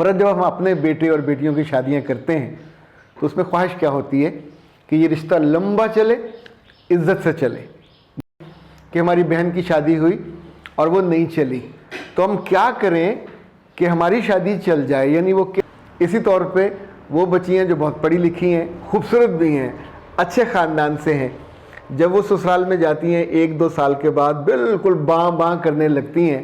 पर जब हम अपने बेटे और बेटियों की शादियां करते हैं तो उसमें ख्वाहिश क्या होती है कि ये रिश्ता लंबा चले, इज्जत से चले। कि हमारी बहन की शादी हुई और वो नहीं चली तो हम क्या करें कि हमारी शादी चल जाए, यानी वो इसी तौर पे वो बच्चियाँ जो बहुत पढ़ी लिखी हैं, खूबसूरत भी हैं, अच्छे ख़ानदान से हैं, जब वो ससुराल में जाती हैं 1-2 साल के बाद बिल्कुल बाँ बाँ करने लगती हैं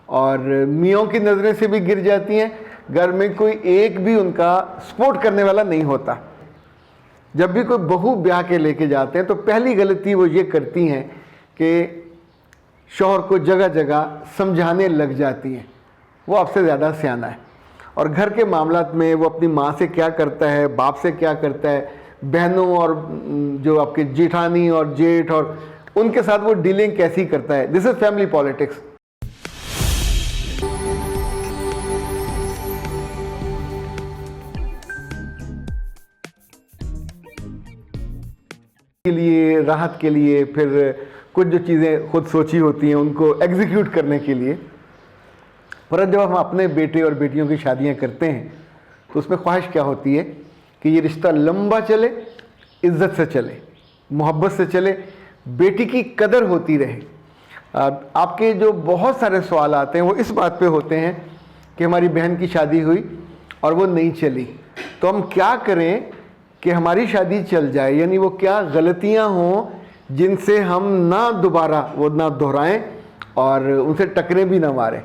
और मियों की नज़रें से भी गिर जाती हैं। घर में कोई एक भी उनका सपोर्ट करने वाला नहीं होता। जब भी कोई बहू ब्याह के लेके जाते हैं तो पहली गलती वो ये करती हैं कि शौहर को जगह जगह समझाने लग जाती हैं, वो आपसे ज़्यादा सियाना है। और घर के मामलात में वो अपनी माँ से क्या करता है, बाप से क्या करता है, बहनों और जो आपके जेठानी और जेठ और उनके साथ वो डीलिंग कैसी करता है। This is family politics. के लिए, राहत के लिए, फिर कुछ जो चीज़ें खुद सोची होती हैं उनको एग्जीक्यूट करने के लिए। पर जब हम अपने बेटे और बेटियों की शादियां करते हैं तो उसमें ख्वाहिश क्या होती है कि ये रिश्ता लंबा चले, इज्जत से चले, मोहब्बत से चले, बेटी की कदर होती रहे। आपके जो बहुत सारे सवाल आते हैं वो इस बात पे होते हैं कि हमारी बहन की शादी हुई और वो नहीं चली तो हम क्या करें कि हमारी शादी चल जाए, यानी वो क्या गलतियां हों जिनसे हम ना दोबारा वो ना दोहराएं और उनसे टकरे भी ना मारें।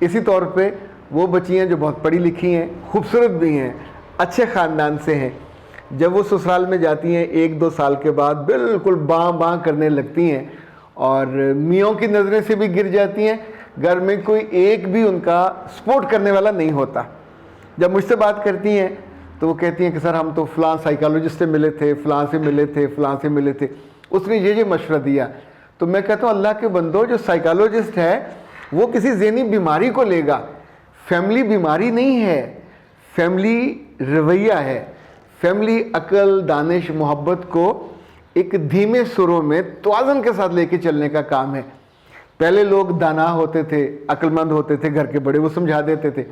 इसी तौर पे वो बच्चियाँ जो बहुत पढ़ी लिखी हैं, खूबसूरत भी हैं, अच्छे ख़ानदान से हैं, जब वो ससुराल में जाती हैं 1-2 साल के बाद बिल्कुल बाँ बाँ करने लगती हैं और मियों की नज़रें से भी गिर जाती हैं। घर में कोई एक भी उनका सपोर्ट करने वाला नहीं होता। जब मुझसे बात करती हैं तो वो कहती हैं कि सर हम तो फ़लाँ साइकोलॉजिस्ट से मिले थे, फ़लाँ से मिले थे, फ़लाँ से मिले थे, उसने ये मशवरा दिया। तो मैं कहता हूँ अल्लाह के बंदो, जो साइकोलॉजिस्ट है वो किसी ज़हनी बीमारी को लेगा, फैमिली बीमारी नहीं है, फैमिली रवैया है। फैमिली अकल, दानिश, मोहब्बत को एक धीमे सुरों में तवाज़ुन के साथ लेके चलने का काम है। पहले लोग दाना होते थे, अक्लमंद होते थे, घर के बड़े, वो समझा देते थे।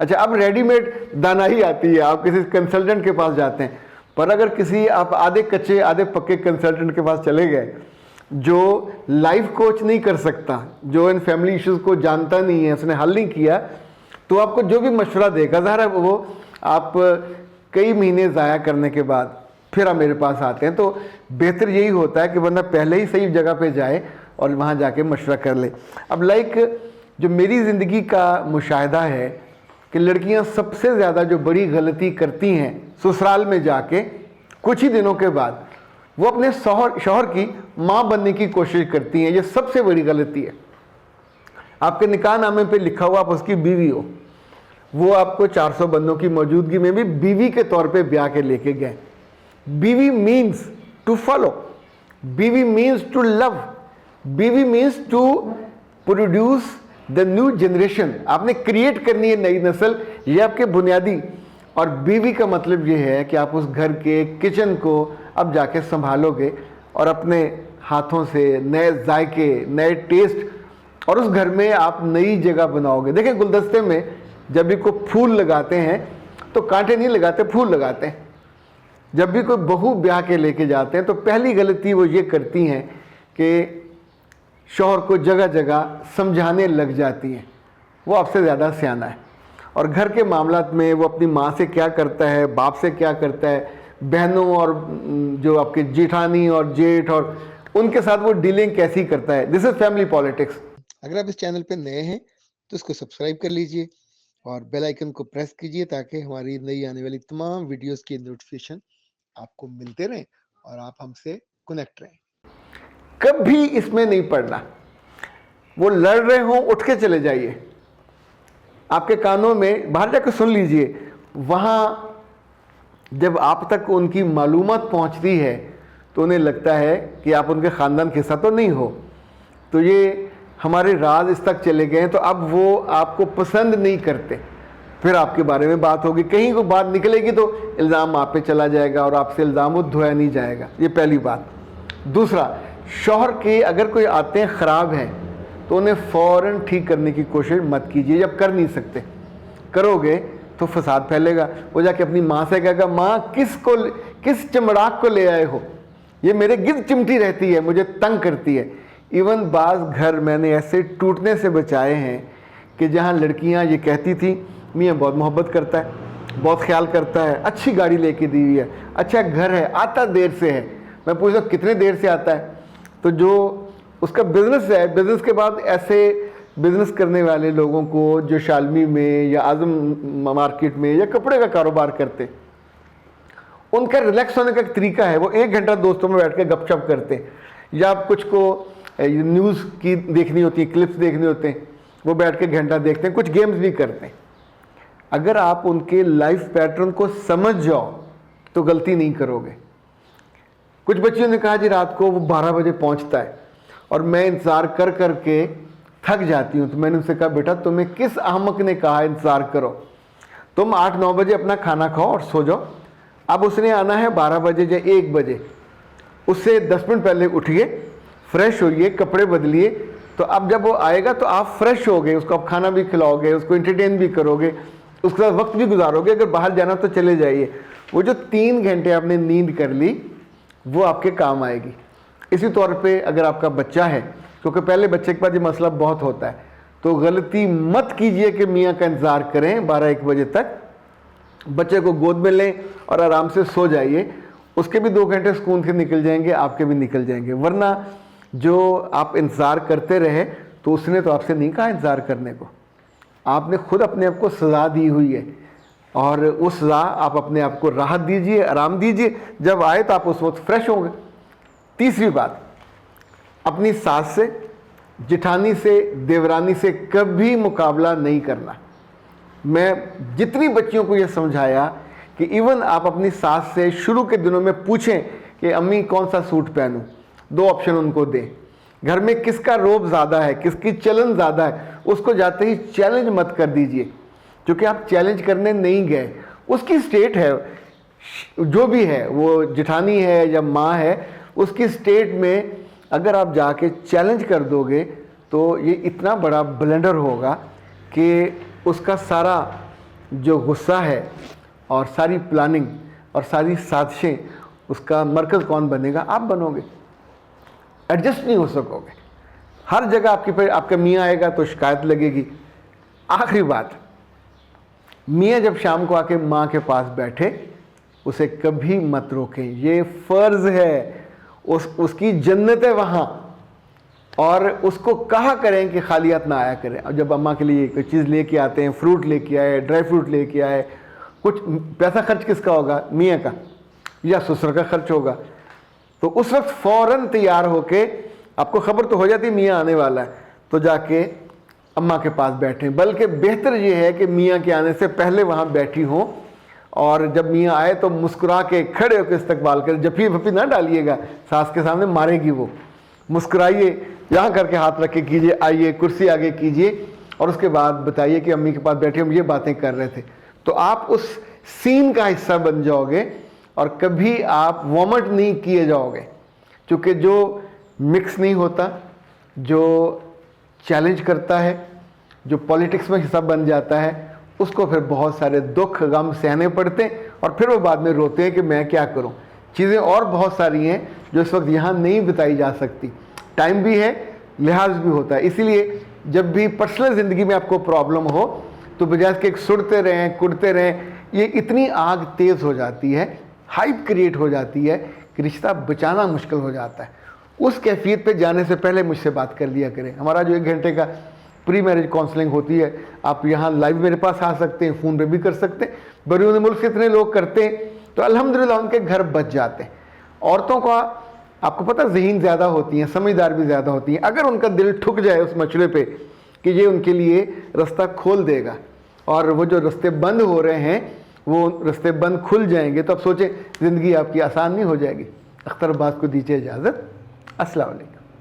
अच्छा, अब रेडीमेड दाना ही आती है, आप किसी कंसल्टेंट के पास जाते हैं। पर अगर किसी आप आधे कच्चे आधे पक्के कंसल्टेंट के पास चले गए जो लाइफ कोच नहीं कर सकता, जो इन फैमिली इश्यूज़ को जानता नहीं है, उसने हल नहीं किया, तो आपको जो भी मशवरा देगा ज़ाहिर है वो आप कई महीने ज़ाया करने के बाद फिर आप मेरे पास आते हैं। तो बेहतर यही होता है कि बंदा पहले ही सही जगह पे जाए और वहाँ जाके मशवरा कर ले। अब जो मेरी ज़िंदगी का मुशाहिदा है कि लड़कियाँ सबसे ज़्यादा जो बड़ी गलती करती हैं ससुराल में जाके कुछ ही दिनों के बाद, वो अपने शौहर की माँ बनने की कोशिश करती हैं। ये सबसे बड़ी गलती है। आपके निकाह नामे पे लिखा हुआ आप उसकी बीवी हो, वो आपको 400 बंदों की मौजूदगी में भी बीवी के तौर पे ब्याह के लेके गए। बीवी मीन्स टू फॉलो, बीवी मीन्स टू लव, बीवी means to produce the new generation. आपने क्रिएट करनी है नई नस्ल, ये आपके बुनियादी। और बीवी का मतलब ये है कि आप उस घर के किचन को अब जाके संभालोगे और अपने हाथों से नए जायके, नए टेस्ट, और उस घर में आप नई जगह बनाओगे। देखें, गुलदस्ते में जब भी कोई फूल लगाते हैं तो कांटे नहीं लगाते, फूल लगाते हैं। जब भी कोई बहू ब्याह के लेके जाते हैं तो पहली गलती वो ये करती हैं कि शौहर को जगह जगह समझाने लग जाती हैं, वो आपसे ज़्यादा सियाना है। और घर के मामलात में वो अपनी माँ से क्या करता है, बाप से क्या करता है, बहनों और जो आपके जेठानी और जेठ और उनके साथ वो डीलिंग कैसी करता है। This is family politics. अगर आप इस चैनल पे नए हैं तो इसको सब्सक्राइब कर लीजिए और बेल आइकन को प्रेस कीजिए ताकि हमारी नई आने वाली तमाम वीडियोस की नोटिफिकेशन आपको मिलते रहें और आप हमसे कनेक्ट रहें। कभी इसमें नहीं पड़ना। वो लड़ रहे हों, उठ के चले जाइए, आपके कानों में बाहर जाकर सुन लीजिए। वहाँ जब आप तक उनकी मालूमात पहुँचती है तो उन्हें लगता है कि आप उनके ख़ानदान के हिस्सा तो नहीं हो, तो ये हमारे राज इस तक चले गए हैं, तो अब वो आपको पसंद नहीं करते। फिर आपके बारे में बात होगी, कहीं को बात निकलेगी तो इल्ज़ाम आप पे चला जाएगा और आपसे इल्ज़ाम वो धोया नहीं जाएगा। ये पहली बात। दूसरा, शौहर के अगर कोई आते ख़राब हैं तो उन्हें फ़ौरन ठीक करने की कोशिश मत कीजिए। जब कर नहीं सकते, करोगे तो फसाद फैलेगा। वो जाके अपनी माँ से कहेगा, माँ किस चमड़ाक को ले आए हो, ये मेरे गिद्ध चिमटी रहती है, मुझे तंग करती है। इवन बाज़ घर मैंने ऐसे टूटने से बचाए हैं कि जहाँ लड़कियाँ ये कहती थी मियाँ बहुत मोहब्बत करता है, बहुत ख्याल करता है, अच्छी गाड़ी लेके दी हुई है, अच्छा घर है, आता देर से है। मैं पूछता हूँ कितने देर से आता है, तो जो उसका बिज़नेस है, बिज़नेस के बाद ऐसे बिज़नेस करने वाले लोगों को जो शालमी में या आज़म मार्केट में या कपड़े का कारोबार करते, उनका रिलैक्स होने का एक तरीका है, वो 1 घंटा दोस्तों में बैठ के गपशप करते हैं, या कुछ को न्यूज़ की देखनी होती है, क्लिप्स देखने होते हैं, वो बैठ के घंटा देखते हैं, कुछ गेम्स भी करते हैं। अगर आप उनके लाइफ पैटर्न को समझ जाओ तो गलती नहीं करोगे। कुछ बच्चियों ने कहा जी रात को वो 12 बजे पहुंचता है और मैं इंतज़ार कर कर के थक जाती हूँ। तो मैंने उनसे कहा, बेटा तुम्हें किस अहमक ने कहा इंतज़ार करो, तुम 8-9 बजे अपना खाना खाओ और सो जाओ। अब उसने आना है 12 बजे या 1 बजे, उससे 10 मिनट पहले उठिए, फ्रेश होइए, कपड़े बदलिए। तो अब जब वो आएगा तो आप फ्रेश हो गए, उसको आप खाना भी खिलाओगे, उसको एंटरटेन भी करोगे, उसके साथ वक्त भी गुजारोगे। अगर बाहर जाना तो चले जाइए। वो जो 3 घंटे आपने नींद कर ली वो आपके काम आएगी। इसी तौर पे अगर आपका बच्चा है, क्योंकि पहले बच्चे के पास ये मसला बहुत होता है, तो गलती मत कीजिए कि मियाँ का इंतज़ार करें 12-1 बजे तक। बच्चे को गोद में लें और आराम से सो जाइए। उसके भी 2 घंटे सुकून से निकल जाएंगे, आपके भी निकल जाएंगे। वरना जो आप इंतज़ार करते रहे तो उसने तो आपसे नहीं कहा इंतज़ार करने को, आपने खुद अपने आप को सज़ा दी हुई है, और उस सज़ा आप अपने आप को राहत दीजिए, आराम दीजिए। जब आए तो आप उस वक्त फ्रेश होंगे। तीसरी बात, अपनी सास से, जिठानी से, देवरानी से कभी मुकाबला नहीं करना। मैं जितनी बच्चियों को यह समझाया कि इवन आप अपनी सास से शुरू के दिनों में पूछें कि अम्मी कौन सा सूट पहनूं, 2 ऑप्शन उनको दें। घर में किसका रोब ज़्यादा है, किसकी चलन ज़्यादा है, उसको जाते ही चैलेंज मत कर दीजिए, क्योंकि आप चैलेंज करने नहीं गए। उसकी स्टेट है, जो भी है, वो जिठानी है या माँ है, उसकी स्टेट में अगर आप जाके चैलेंज कर दोगे तो ये इतना बड़ा ब्लेंडर होगा कि उसका सारा जो गुस्सा है और सारी प्लानिंग और सारी साजिशें, उसका मरकज़ कौन बनेगा? आप बनोगे। एडजस्ट नहीं हो सकोगे। हर जगह आपके पे आपका मियाँ आएगा तो शिकायत लगेगी। आखिरी बात, मियाँ जब शाम को आके माँ के पास बैठे, उसे कभी मत रोकें। ये फ़र्ज़ है, उसकी जन्नत है वहाँ, और उसको कहा करें कि खाली हाथ ना आया करें। और जब अम्मा के लिए कोई चीज़ लेके आते हैं, फ्रूट लेके आए, ड्राई फ्रूट लेके आए, कुछ पैसा खर्च किसका होगा? मियाँ का या ससुर का खर्च होगा। तो उस वक्त फ़ौरन तैयार होके, आपको खबर तो हो जाती मियाँ आने वाला है, तो जाके अम्मा के पास बैठें। बल्कि बेहतर ये है कि मियाँ के आने से पहले वहाँ बैठी हों, और जब मियाँ आए तो मुस्कुरा के खड़े होकर इस्तकबाल करें। जफ़ी फफी ना डालिएगा, सास के सामने मारेगी वो। मुस्कुराइए, यहाँ करके हाथ रख के कीजिए, आइए कुर्सी आगे कीजिए, और उसके बाद बताइए कि अम्मी के पास बैठे हम ये बातें कर रहे थे। तो आप उस सीन का हिस्सा बन जाओगे और कभी आप वॉमिट नहीं किए जाओगे। क्योंकि जो मिक्स नहीं होता, जो चैलेंज करता है, जो पॉलिटिक्स में हिस्सा बन जाता है, उसको फिर बहुत सारे दुख गम सहने पड़ते हैं, और फिर वो बाद में रोते हैं कि मैं क्या करूं। चीज़ें और बहुत सारी हैं जो इस वक्त यहाँ नहीं बताई जा सकती। टाइम भी है, लिहाज भी होता है। इसीलिए जब भी पर्सनल ज़िंदगी में आपको प्रॉब्लम हो तो बजाय के सुड़ते रहें, कुड़ते रहें, ये इतनी आग तेज़ हो जाती है, हाइप क्रिएट हो जाती है कि रिश्ता बचाना मुश्किल हो जाता है। उस कैफियत पे जाने से पहले मुझसे बात कर लिया करें। हमारा जो 1 घंटे का प्री मैरिज काउंसलिंग होती है, आप यहाँ लाइव मेरे पास आ सकते हैं, फ़ोन पे भी कर सकते हैं। बैरून मुल्क से इतने लोग करते हैं तो अल्हम्दुलिल्लाह उनके घर बच जाते हैं। औरतों का आपको पता ज़हीन ज़्यादा होती हैं, समझदार भी ज़्यादा होती हैं। अगर उनका दिल ठुक जाए उस मसले पे कि ये उनके लिए रास्ता खोल देगा, और वो जो रास्ते बंद हो रहे हैं वो रास्ते बंद खुल जाएंगे, तो अब सोचें ज़िंदगी आपकी आसान नहीं हो जाएगी। अख्तर अब्बास को दीजिए इजाज़त। अस्सलाम वालेकुम।